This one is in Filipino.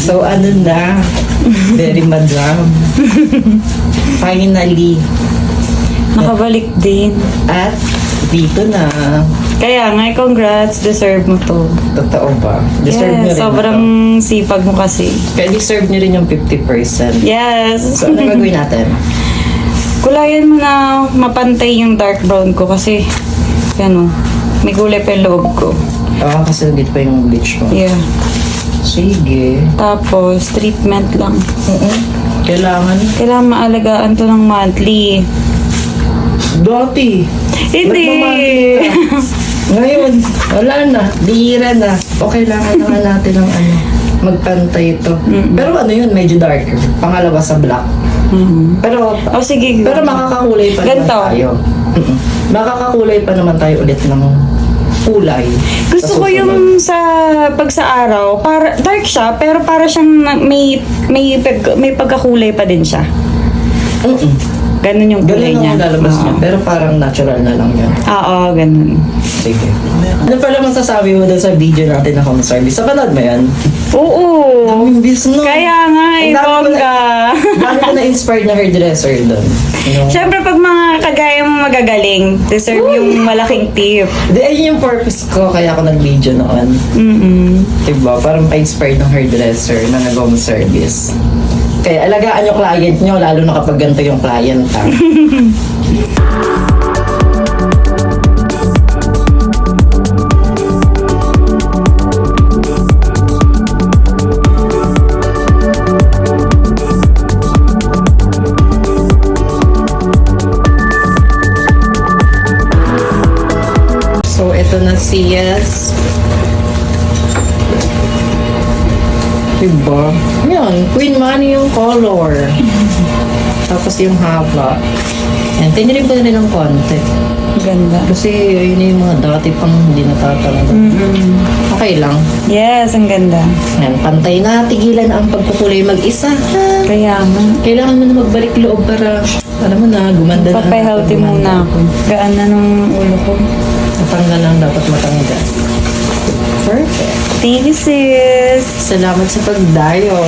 So, ano na? Very madam. Finally. Nakabalik din. At dito na. Kaya nga, congrats. Deserve mo to. Totoo ba? Deserve nyo rin sobrang ito. sipag mo kasi. Kaya deserve nyo rin yung 50%. Yes. So, ano gagawin natin? Kulayan mo na mapantay yung dark brown ko kasi, yan o, may kulay pa yung loob ko. Kasi hindi pa yung bleach mo. Yeah. Sige. Tapos, treatment lang. Kailangan. Kailangan maalagaan to ng monthly. Dati. Hindi. Nagmamahal ka. Ngayon, wala na. Bihira na. O kailangan naman natin ng magpantay ito. Pero ano yun, medyo darker. Pangalawa sa black. Pero, Sige. pero makakakulay pa naman Ganito. tayo. Makakakulay pa naman tayo ulit ng kulay. Gusto ko yung pag sa araw, dark siya, pero para siyang may pagkakulay pa din siya. Ganun yung kulay Ganun niya. ang lalabas niya. Pero parang natural na lang yan. Oo, ganun. Sige. Ano pala masasabi mo dun sa video natin na home service? Napanood mo yan? Oo. Daming bis, no? Kaya nga, Ang dami ko bongga. Dami ko na-inspired na hairdresser doon. Siyempre, pag mga kagaya mo magagaling, deserve yung malaking tip. Di, ayun yung purpose ko, kaya ako nag-video noon. Diba? Parang pa-inspired ng hairdresser na nag-home service. Kaya alagaan yung client nyo, lalo na kapag ganito yung client, ha? So, ito na si Yes. Diba? Yan, Queen Money yung color. Tapos yung haba. Yan, tinilim ko na rin ng konti. Ganda. Kasi yun yung mga dati pang hindi natatanggal. Okay lang. Yes, ang ganda. Yan, pantay na. Tigilan ang pagkukulay mag-isa. Kaya nga. Kailangan mo na magbalik loob para, alam mo na, gumanda na. Papay-healthy muna ako. Gaan na nung ulo ko. Matanggal lang dapat matanggal. Perfect. Thank you, sis. Salamat sa pagdayo.